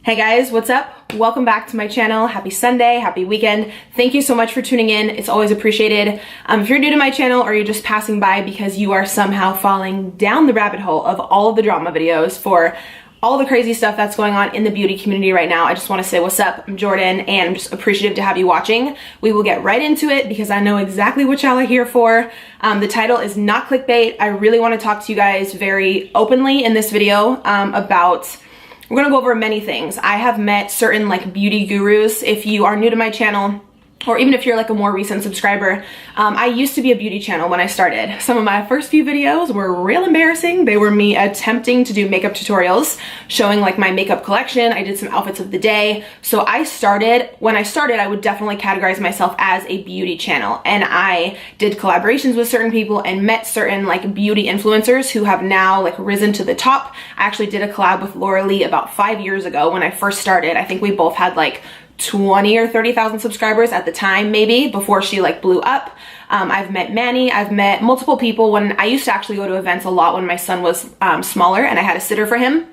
Hey guys, what's up? Welcome back to my channel. Happy Sunday, happy weekend. Thank you so much for tuning in. It's always appreciated. If you're new to my channel or you're just passing by because you are somehow falling down the rabbit hole of all of the drama videos for all the crazy stuff that's going on in the beauty community right now, I just want to say what's up. I'm Jordan and I'm just appreciative to have you watching. We will get right into it because I know exactly what y'all are here for. The title is not clickbait. I really want to talk to you guys very openly in this video about we're gonna go over many things. I have met certain like beauty gurus. If you are new to my channel, or even if you're like a more recent subscriber, I used to be a beauty channel when I started. Some of my first few videos were real embarrassing. They were me attempting to do makeup tutorials, showing like my makeup collection. I did some outfits of the day. So when I started, I would definitely categorize myself as a beauty channel. And I did collaborations with certain people and met certain like beauty influencers who have now like risen to the top. I actually did a collab with Laura Lee about 5 years ago when I first started. I think we both had like 20 or 30,000 subscribers at the time, maybe, before she like blew up. I've met Manny, I've met multiple people when I used to actually go to events a lot when my son was smaller and I had a sitter for him.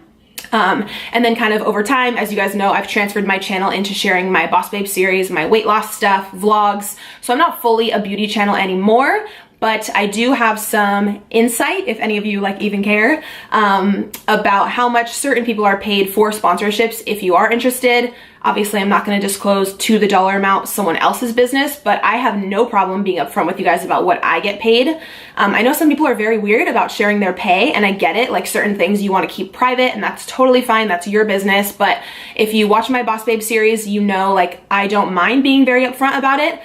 And then kind of over time, as you guys know, I've transferred my channel into sharing my Boss Babe series, my weight loss stuff, vlogs. So I'm not fully a beauty channel anymore, but I do have some insight, if any of you like even care, about how much certain people are paid for sponsorships. If you are interested, obviously I'm not going to disclose to the dollar amount someone else's business, but I have no problem being upfront with you guys about what I get paid. I know some people are very weird about sharing their pay, and I get it, like certain things you want to keep private, and that's totally fine, that's your business. But if you watch my Boss Babe series, you know like I don't mind being very upfront about it.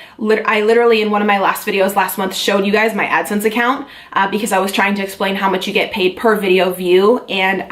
I literally in one of my last videos last month showed you guys my AdSense account because I was trying to explain how much you get paid per video view, and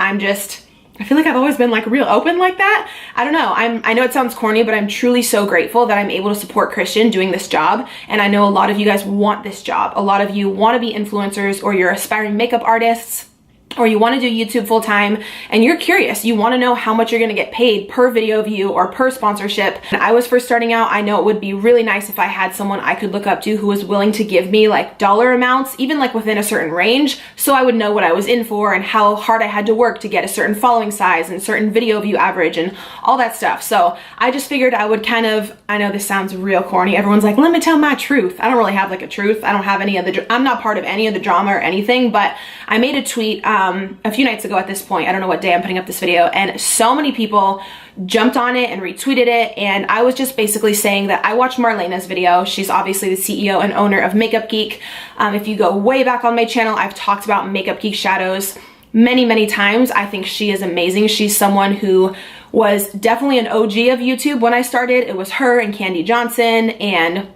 I feel like I've always been like real open like that. I don't know. I know it sounds corny, but I'm truly so grateful that I'm able to support Christian doing this job. And I know a lot of you guys want this job. A lot of you want to be influencers, or you're aspiring makeup artists, or you want to do YouTube full time and you're curious, you want to know how much you're going to get paid per video view or per sponsorship. When I was first starting out, I know it would be really nice if I had someone I could look up to who was willing to give me like dollar amounts, even like within a certain range, so I would know what I was in for and how hard I had to work to get a certain following size and certain video view average and all that stuff. So I just figured I would I know this sounds real corny. Everyone's like, let me tell my truth. I don't really have like a truth. I don't have I'm not part of any of the drama or anything, but I made a tweet a few nights ago at this point. I don't know what day I'm putting up this video, and so many people jumped on it and retweeted it, and I was just basically saying that I watched Marlena's video. She's obviously the CEO and owner of Makeup Geek. If you go way back on my channel, I've talked about Makeup Geek shadows many times. I think she is amazing. She's someone who was definitely an OG of YouTube when I started. It was her and Candy Johnson and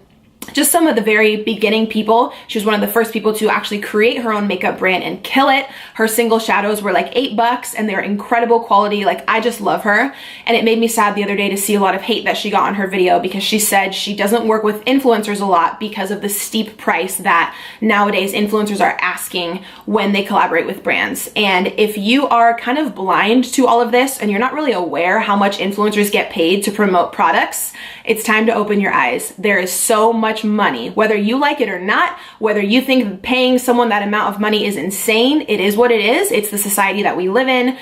just some of the very beginning people. She was one of the first people to actually create her own makeup brand and kill it. Her single shadows were like $8 and they're incredible quality. Like, I just love her. And it made me sad the other day to see a lot of hate that she got on her video because she said she doesn't work with influencers a lot because of the steep price that nowadays influencers are asking when they collaborate with brands. And if you are kind of blind to all of this and you're not really aware how much influencers get paid to promote products, it's time to open your eyes. There is so much money, whether you like it or not, whether you think paying someone that amount of money is insane. It is what it is. It's the society that we live in.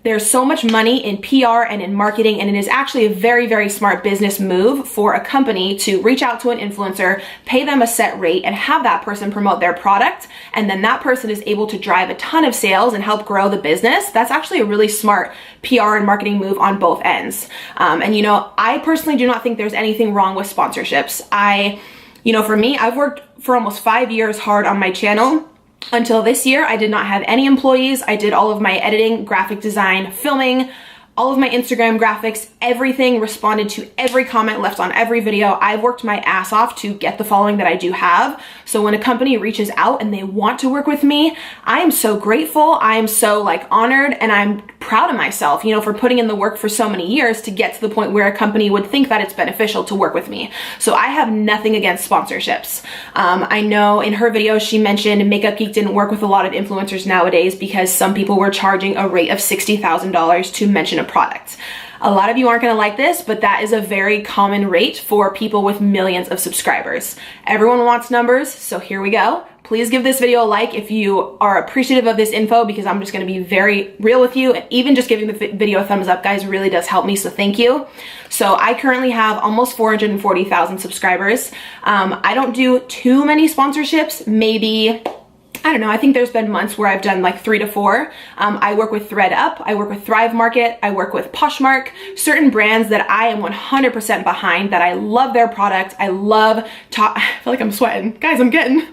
There's so much money in PR and in marketing, and it is actually a very smart business move for a company to reach out to an influencer, pay them a set rate, and have that person promote their product, and then that person is able to drive a ton of sales and help grow the business. That's actually a really smart PR and marketing move on both ends. And you know, I personally do not think there's anything wrong with sponsorships. For me, I've worked for almost 5 years hard on my channel. Until this year, I did not have any employees. I did all of my editing, graphic design, filming, all of my Instagram graphics, everything, responded to every comment left on every video. I've worked my ass off to get the following that I do have. So when a company reaches out and they want to work with me, I am so grateful. I am so like honored, and I'm proud of myself, for putting in the work for so many years to get to the point where a company would think that it's beneficial to work with me. So I have nothing against sponsorships. I know in her video, she mentioned Makeup Geek didn't work with a lot of influencers nowadays because some people were charging a rate of $60,000 to mention a product. A lot of you aren't going to like this, but that is a very common rate for people with millions of subscribers. Everyone wants numbers, so here we go. please give this video a like if you are appreciative of this info, because I'm just going to be very real with you. And even just giving the video a thumbs up, guys, really does help me, so thank you. So I currently have almost 440,000 subscribers. I don't do too many sponsorships, maybe, I don't know, I think there's been months where I've done like 3 to 4. I work with ThredUp, I work with Thrive Market, I work with Poshmark, certain brands that I am 100% behind, that I love their product. I feel like I'm sweating. Guys, I'm getting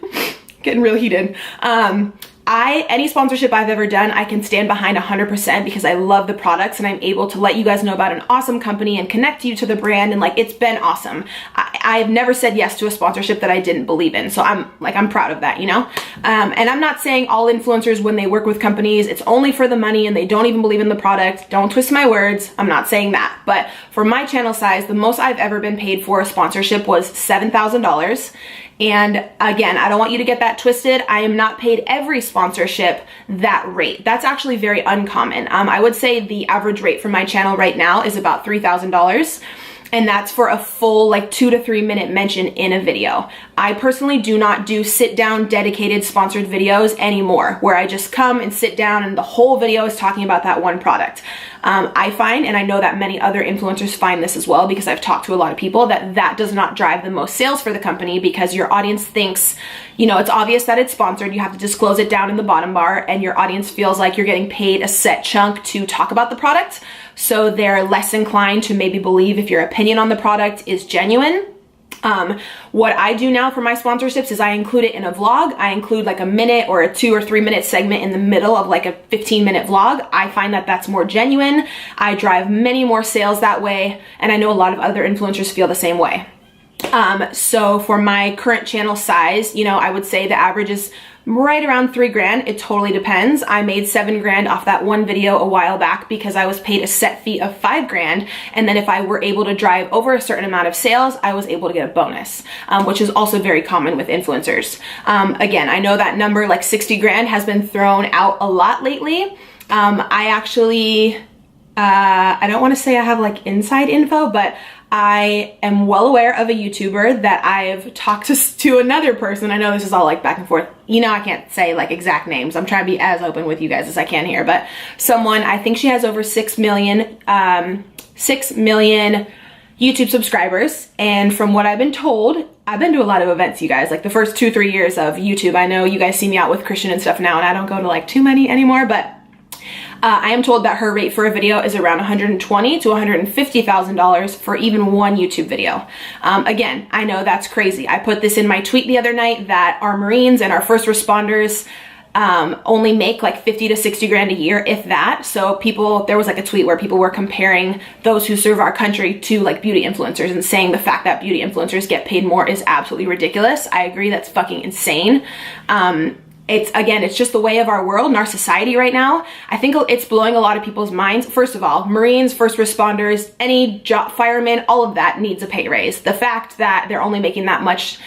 really heated. Any sponsorship I've ever done, I can stand behind 100% because I love the products and I'm able to let you guys know about an awesome company and connect you to the brand, and like, it's been awesome. I've never said yes to a sponsorship that I didn't believe in, so I'm proud of that, you know? And I'm not saying all influencers, when they work with companies, it's only for the money and they don't even believe in the product. Don't twist my words. I'm not saying that. But for my channel size, the most I've ever been paid for a sponsorship was $7,000. And again, I don't want you to get that twisted. I am not paid every sponsorship that rate. That's actually very uncommon. I would say the average rate for my channel right now is about $3,000. And that's for a full like 2 to 3 minute mention in a video. I personally do not do sit down dedicated sponsored videos anymore, where I just come and sit down and the whole video is talking about that one product. I find, and I know that many other influencers find this as well, because I've talked to a lot of people, that does not drive the most sales for the company, because your audience thinks, you know, it's obvious that it's sponsored. You have to disclose it down in the bottom bar, and your audience feels like you're getting paid a set chunk to talk about the product. So they're less inclined to maybe believe if your opinion on the product is genuine. What I do now for my sponsorships is I include it in a vlog. I include like a minute or a 2 or 3 minute segment in the middle of like a 15-minute vlog. I find that that's more genuine. I drive many more sales that way, and I know a lot of other influencers feel the same way. So for my current channel size, you know, I would say the average is right around $3,000. It totally depends. I made $7,000 off that one video a while back because I was paid a set fee of $5,000. And then if I were able to drive over a certain amount of sales, I was able to get a bonus, which is also very common with influencers. Again, I know that number like $60,000 has been thrown out a lot lately. I actually, I don't want to say I have like inside info, but I am well aware of a YouTuber that I've talked to another person. I know this is all like back and forth. You know, I can't say like exact names. I'm trying to be as open with you guys as I can here, but someone, I think she has over 6 million YouTube subscribers. And from what I've been told, I've been to a lot of events, you guys, like the first 2-3 years of YouTube. I know you guys see me out with Christian and stuff now, and I don't go to like too many anymore, but I am told that her rate for a video is around $120,000 to $150,000 for even one YouTube video. Again, I know that's crazy. I put this in my tweet the other night that our Marines and our first responders only make like 50 to 60 grand a year, if that. So there was like a tweet where people were comparing those who serve our country to like beauty influencers and saying the fact that beauty influencers get paid more is absolutely ridiculous. I agree, that's fucking insane. It's just the way of our world and our society right now. I think it's blowing a lot of people's minds. First of all, Marines, first responders, any job, firemen, all of that needs a pay raise. The fact that they're only making that much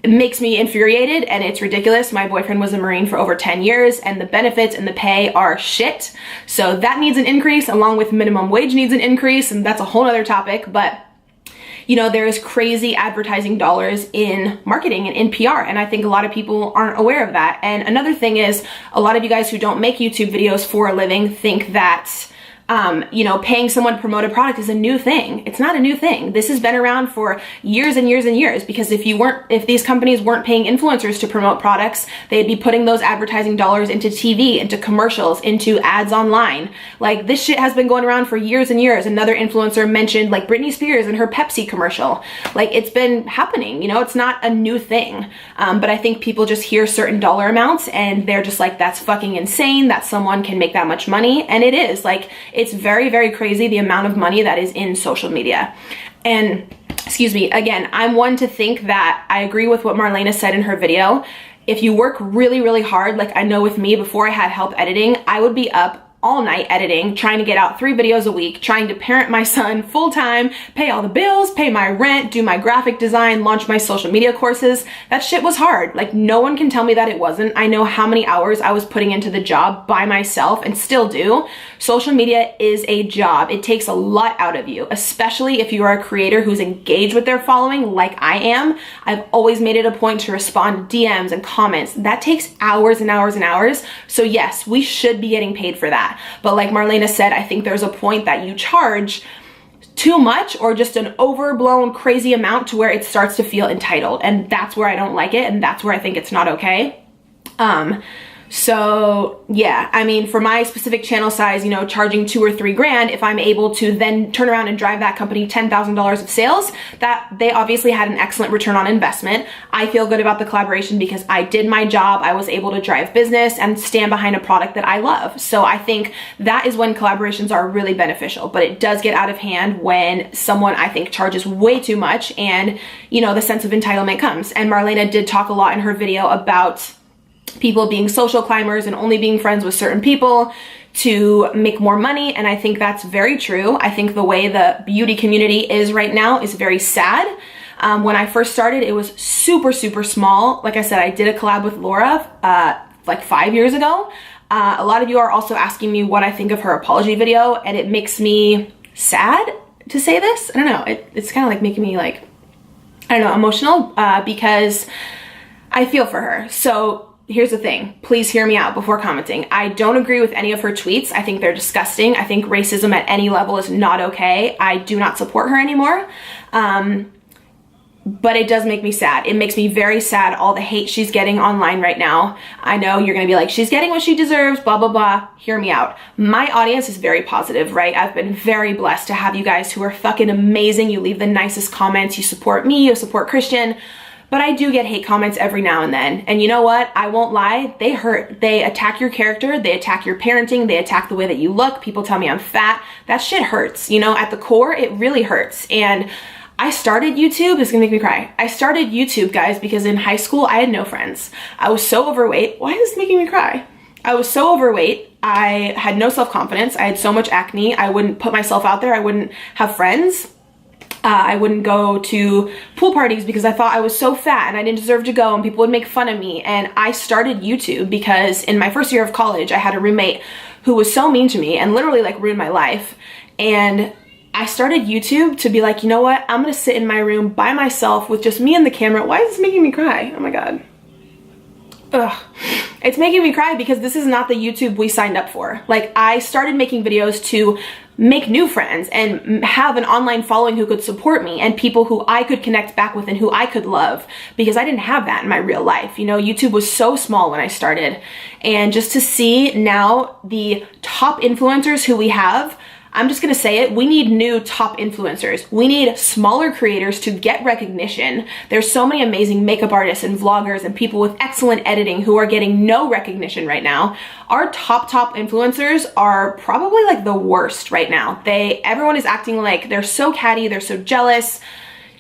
makes me infuriated, and it's ridiculous. My boyfriend was a Marine for over 10 years and the benefits and the pay are shit. So that needs an increase, along with minimum wage needs an increase, and that's a whole other topic. But you know, there's crazy advertising dollars in marketing and in PR, and I think a lot of people aren't aware of that. And another thing is, a lot of you guys who don't make YouTube videos for a living think that you know, paying someone to promote a product is a new thing. It's not a new thing. This has been around for years and years and years, because if these companies weren't paying influencers to promote products, they'd be putting those advertising dollars into TV, into commercials, into ads online. Like, this shit has been going around for years and years. Another influencer mentioned like Britney Spears and her Pepsi commercial. Like, it's been happening, you know, it's not a new thing. But I think people just hear certain dollar amounts and they're just like, that's fucking insane that someone can make that much money. And it is like, it's very, very crazy the amount of money that is in social media. And excuse me, again, I'm one to think that I agree with what Marlena said in her video. If you work really, really hard, like I know with me, before I had help editing, I would be up all night editing, trying to get out 3 videos a week, trying to parent my son full time, pay all the bills, pay my rent, do my graphic design, launch my social media courses. That shit was hard. Like, no one can tell me that it wasn't. I know how many hours I was putting into the job by myself and still do. Social media is a job. It takes a lot out of you, especially if you are a creator who's engaged with their following like I am. I've always made it a point to respond to DMs and comments. That takes hours and hours and hours. So yes, we should be getting paid for that. But like Marlena said, I think there's a point that you charge too much or just an overblown crazy amount to where it starts to feel entitled. And that's where I don't like it. And that's where I think it's not okay. So yeah, I mean, for my specific channel size, you know, charging $2 or $3 grand, if I'm able to then turn around and drive that company $10,000 of sales, that they obviously had an excellent return on investment. I feel good about the collaboration because I did my job. I was able to drive business and stand behind a product that I love. So I think that is when collaborations are really beneficial, but it does get out of hand when someone, I think, charges way too much and, you know, the sense of entitlement comes. And Marlena did talk a lot in her video about people being social climbers and only being friends with certain people to make more money. And I think that's very true. I think the way the beauty community is right now is very sad. When I first started, it was super, super small. Like I said, I did a collab with Laura like 5 years ago. A lot of you are also asking me what I think of her apology video, and it makes me sad to say this. I don't know. It's kind of like making me like, I don't know, emotional because I feel for her. So here's the thing, please hear me out before commenting. I don't agree with any of her tweets. I think they're disgusting. I think racism at any level is not okay. I do not support her anymore. But it does make me sad. It makes me very sad, all the hate she's getting online right now. I know you're gonna be like, she's getting what she deserves, blah, blah, blah. Hear me out. My audience is very positive, right? I've been very blessed to have you guys who are fucking amazing. You leave the nicest comments, you support me, you support Christian. But I do get hate comments every now and then. And you know what? I won't lie, they hurt. They attack your character, they attack your parenting, they attack the way that you look. People tell me I'm fat. That shit hurts. You know, at the core, it really hurts. And I started YouTube, this is gonna make me cry. I started YouTube, guys, because in high school, I had no friends. I was so overweight. Why is this making me cry? I was so overweight. I had no self-confidence. I had so much acne. I wouldn't put myself out there. I wouldn't have friends. I wouldn't go to pool parties because I thought I was so fat and I didn't deserve to go and people would make fun of me. And I started YouTube because in my first year of college, I had a roommate who was so mean to me and literally like ruined my life. And I started YouTube to be like, you know what? I'm gonna sit in my room by myself with just me and the camera. Why is this making me cry? Oh my God. Ugh. It's making me cry because this is not the YouTube we signed up for. Like, I started making videos to make new friends and have an online following who could support me and people who I could connect back with and who I could love, because I didn't have that in my real life. You know, YouTube was so small when I started. And just to see now the top influencers who we have, I'm just gonna say it, we need new top influencers. We need smaller creators to get recognition. There's so many amazing makeup artists and vloggers and people with excellent editing who are getting no recognition right now. Our top influencers are probably like the worst right now. Everyone is acting like they're so catty, they're so jealous.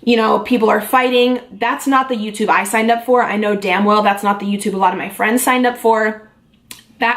You know, people are fighting. That's not the YouTube I signed up for. I know damn well that's not the YouTube a lot of my friends signed up for.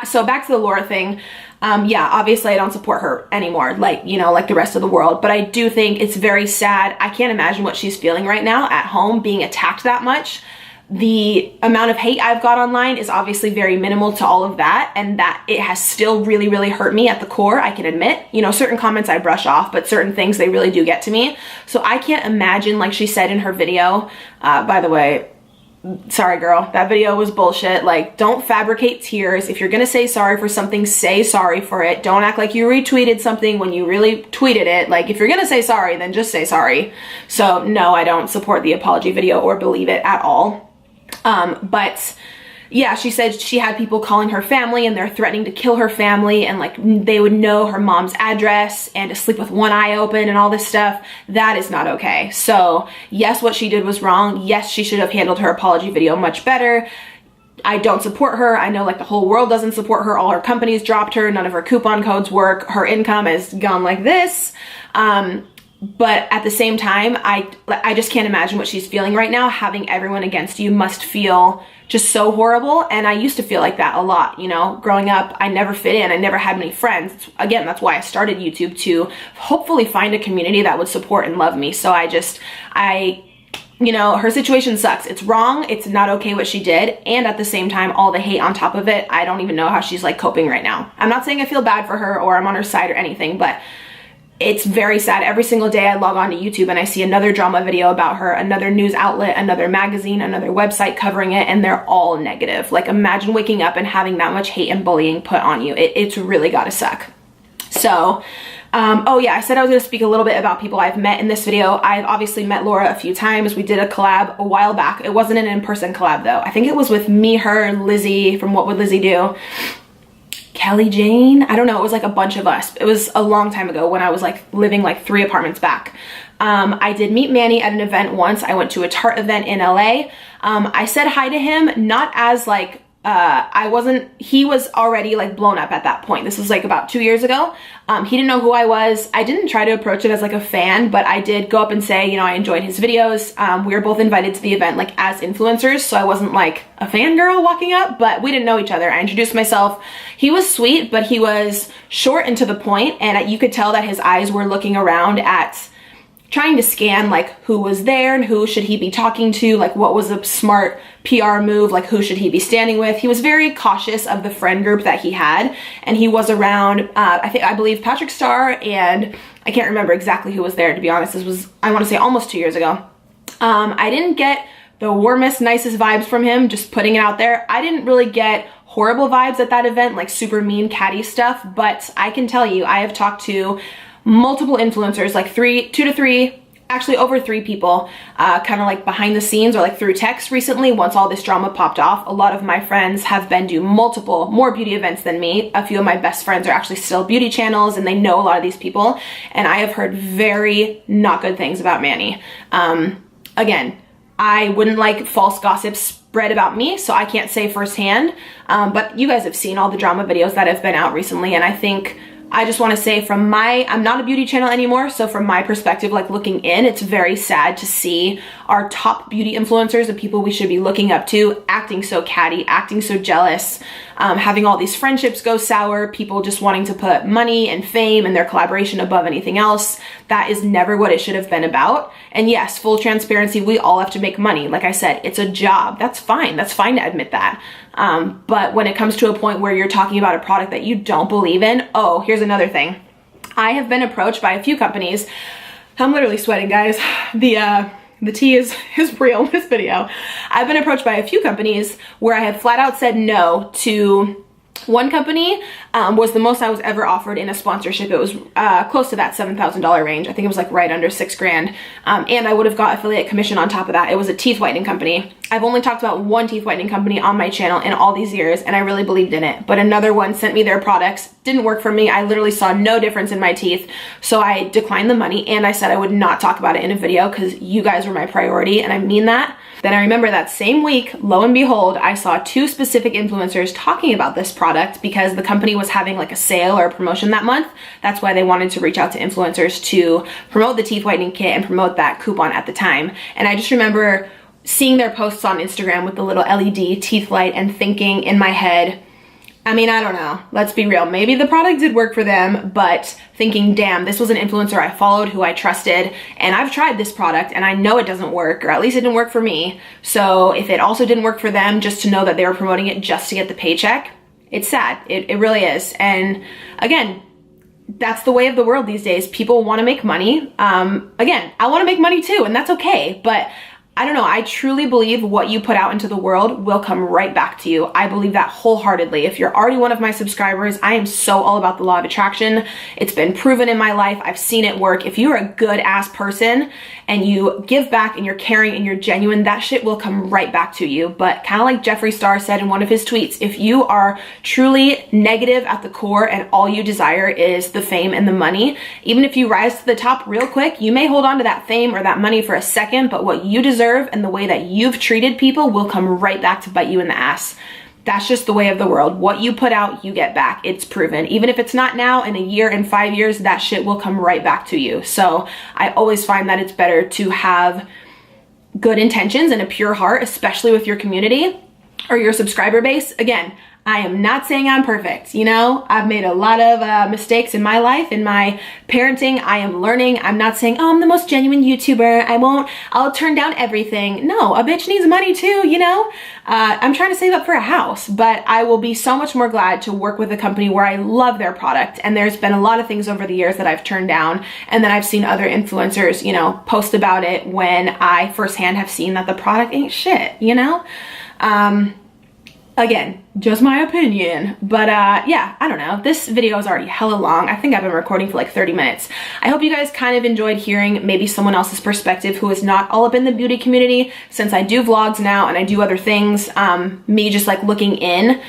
So back to the Laura thing. Yeah, obviously I don't support her anymore, like, you know, like the rest of the world, but I do think it's very sad. I can't imagine what she's feeling right now at home being attacked that much. The amount of hate I've got online is obviously very minimal to all of that, and that it has still really, really hurt me at the core, I can admit. You know, certain comments I brush off, but certain things, they really do get to me. So I can't imagine, like she said in her video, by the way, sorry girl, that video was bullshit. Like, don't fabricate tears. If you're gonna say sorry for something, say sorry for it. Don't act like you retweeted something when you really tweeted it. Like, if you're gonna say sorry, then just say sorry. So no, I don't support the apology video or believe it at all. But yeah, she said she had people calling her family and they're threatening to kill her family, and like they would know her mom's address and to sleep with one eye open and all this stuff. That is not okay. So yes, what she did was wrong. Yes, she should have handled her apology video much better. I don't support her. I know like the whole world doesn't support her. All her companies dropped her. None of her coupon codes work. Her income has gone like this. But at the same time, I just can't imagine what she's feeling right now. Having everyone against you must feel just so horrible. And I used to feel like that a lot, you know, growing up. I never fit in. I never had many friends. Again, that's why I started YouTube, to hopefully find a community that would support and love me. So you know, her situation sucks. It's wrong. It's not okay what she did. And at the same time, all the hate on top of it, I don't even know how she's like coping right now. I'm not saying I feel bad for her or I'm on her side or anything, but it's very sad. Every single day I log on to YouTube and I see another drama video about her, another news outlet, another magazine, another website covering it, and they're all negative. Like, imagine waking up and having that much hate and bullying put on you. It's really gotta suck. So, oh yeah, I said I was gonna speak a little bit about people I've met in this video. I've obviously met Laura a few times. We did a collab a while back. It wasn't an in-person collab though. I think it was with me, her, and Lizzie from What Would Lizzie Do? Kelly Jane, I don't know, it was like a bunch of us. It was a long time ago when I was like living like 3 apartments back. I did meet Manny at an event once. I went to a Tarte event in LA. I said hi to him, not as like, he was already like blown up at that point. This was like about 2 years ago. He didn't know who I was. I didn't try to approach it as like a fan, but I did go up and say, you know, I enjoyed his videos. We were both invited to the event like as influencers, so I wasn't like a fangirl walking up, but we didn't know each other. I introduced myself. He was sweet, but he was short and to the point, and you could tell that his eyes were looking around at trying to scan like who was there and who should he be talking to, like what was a smart PR move, like who should he be standing with. He was very cautious of the friend group that he had, and he was around I believe Patrick Starr, and I can't remember exactly who was there, to be honest. This was, I want to say, almost 2 years ago. I didn't get the warmest, nicest vibes from him, just putting it out there. I didn't really get horrible vibes at that event, like super mean catty stuff, but I can tell you I have talked to multiple influencers, like 2 to 3, actually over 3 people, kind of like behind the scenes or like through text recently. Once all this drama popped off, a lot of my friends have been to multiple more beauty events than me. A few of my best friends are actually still beauty channels, and they know a lot of these people, and I have heard very not good things about Manny. Again, I wouldn't like false gossip spread about me, so I can't say firsthand, but you guys have seen all the drama videos that have been out recently, and I think I just want to say I'm not a beauty channel anymore, so from my perspective, like looking in, it's very sad to see our top beauty influencers, the people we should be looking up to, acting so catty, acting so jealous, having all these friendships go sour, people just wanting to put money and fame and their collaboration above anything else. That is never what it should have been about. And yes, full transparency, we all have to make money. Like I said, it's a job. That's fine. That's fine to admit that. But when it comes to a point where you're talking about a product that you don't believe in, oh, here's another thing. I have been approached by a few companies. I'm literally sweating, guys. The tea is real in this video. I've been approached by a few companies where I have flat out said no to. One company was the most I was ever offered in a sponsorship. It was close to that $7,000 range. I think it was like right under $6 grand. And I would have got affiliate commission on top of that. It was a teeth whitening company. I've only talked about one teeth whitening company on my channel in all these years, and I really believed in it. But another one sent me their products, didn't work for me. I literally saw no difference in my teeth. So I declined the money, and I said I would not talk about it in a video because you guys were my priority, and I mean that. Then I remember that same week, lo and behold, I saw 2 specific influencers talking about this product because the company was having like a sale or a promotion that month. That's why they wanted to reach out to influencers to promote the teeth whitening kit and promote that coupon at the time. And I just remember seeing their posts on Instagram with the little LED teeth light and thinking in my head, I mean, I don't know. Let's be real. Maybe the product did work for them, but thinking, damn, this was an influencer I followed who I trusted, and I've tried this product and I know it doesn't work, or at least it didn't work for me. So if it also didn't work for them, just to know that they were promoting it just to get the paycheck, it's sad. It really is. And again, that's the way of the world these days. People want to make money. Again, I want to make money too, and that's okay. But I don't know, I truly believe what you put out into the world will come right back to you. I believe that wholeheartedly. If you're already one of my subscribers, I am so all about the law of attraction. It's been proven in my life. I've seen it work. If you're a good ass person and you give back and you're caring and you're genuine, that shit will come right back to you. But kind of like Jeffree Star said in one of his tweets, if you are truly negative at the core and all you desire is the fame and the money, even if you rise to the top real quick, you may hold on to that fame or that money for a second, but what you deserve and the way that you've treated people will come right back to bite you in the ass. That's just the way of the world. What you put out, you get back. It's proven. Even if it's not now, in a year, in 5 years, that shit will come right back to you. So I always find that it's better to have good intentions and a pure heart, especially with your community or your subscriber base. Again, I am not saying I'm perfect. You know, I've made a lot of mistakes in my life, in my parenting. I am learning. I'm not saying, oh, I'm the most genuine YouTuber. I'll turn down everything. No, a bitch needs money too, you know? I'm trying to save up for a house, but I will be so much more glad to work with a company where I love their product. And there's been a lot of things over the years that I've turned down, and then I've seen other influencers, you know, post about it when I firsthand have seen that the product ain't shit, you know? Again, just my opinion, but yeah, I don't know. This video is already hella long. I think I've been recording for like 30 minutes. I hope you guys kind of enjoyed hearing maybe someone else's perspective who is not all up in the beauty community, since I do vlogs now and I do other things, me just like looking in.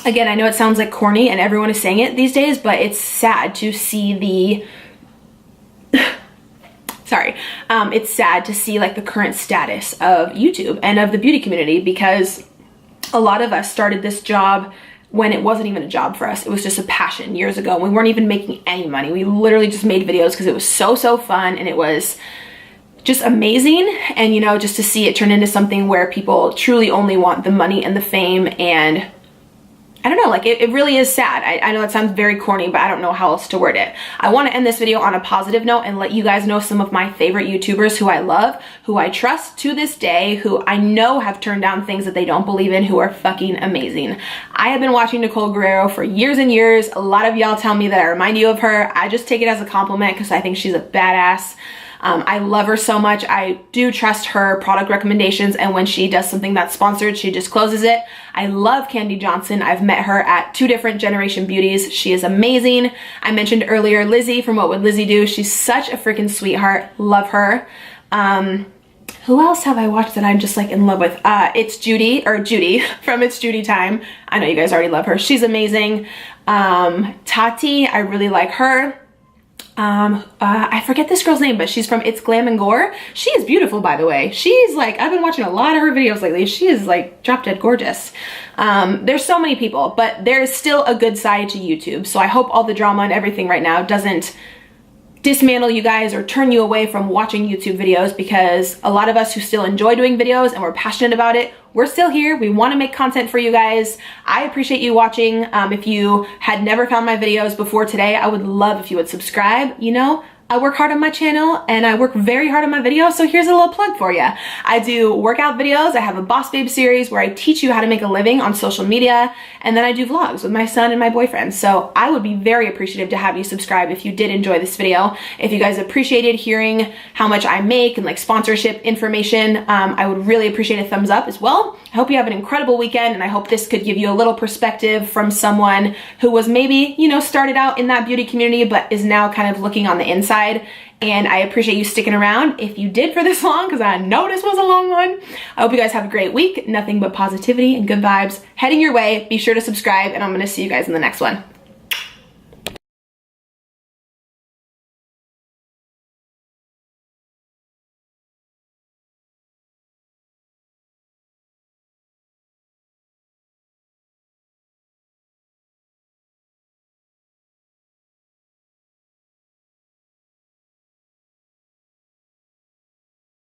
Again, I know it sounds like corny and everyone is saying it these days, but it's sad to see the sorry, it's sad to see like the current status of YouTube and of the beauty community, because a lot of us started this job when it wasn't even a job for us. It was just a passion years ago. We weren't even making any money. We literally just made videos because it was so fun, and it was just amazing. And you know, just to see it turn into something where people truly only want the money and the fame, and I don't know, like it really is sad. I know that sounds very corny, but I don't know how else to word it. I want to end this video on a positive note and let you guys know some of my favorite YouTubers who I love, who I trust to this day, who I know have turned down things that they don't believe in, who are fucking amazing. I have been watching Nicole Guerrero for years and years. A lot of y'all tell me that I remind you of her. I just take it as a compliment because I think she's a badass. I love her so much. I do trust her product recommendations, and when she does something that's sponsored, she discloses it. I love Candy Johnson. I've met her at 2 different Generation Beauties. She is amazing. I mentioned earlier Lizzie from What Would Lizzie Do? She's such a freaking sweetheart. Love her. Who else have I watched that I'm just like in love with? It's Judy from It's Judy Time. I know you guys already love her. She's amazing. Tati, I really like her. I forget this girl's name, but she's from It's Glam and Gore. She is beautiful, by the way. She's like, I've been watching a lot of her videos lately. She is like drop dead gorgeous. There's so many people, but there's still a good side to YouTube. So I hope all the drama and everything right now doesn't dismantle you guys or turn you away from watching YouTube videos, because a lot of us who still enjoy doing videos and we're passionate about it, we're still here. We want to make content for you guys. I appreciate you watching. If you had never found my videos before today, I would love if you would subscribe. You know, I work hard on my channel and I work very hard on my videos, so here's a little plug for you. I do workout videos. I have a Boss Babe series where I teach you how to make a living on social media, and then I do vlogs with my son and my boyfriend. So I would be very appreciative to have you subscribe if you did enjoy this video. If you guys appreciated hearing how much I make and like sponsorship information, I would really appreciate a thumbs up as well. I hope you have an incredible weekend, and I hope this could give you a little perspective from someone who was maybe, you know, started out in that beauty community but is now kind of looking on the inside. And I appreciate you sticking around if you did for this long, because I know this was a long one. I hope you guys have a great week. Nothing but positivity and good vibes heading your way. Be sure to subscribe, and I'm going to see you guys in the next one.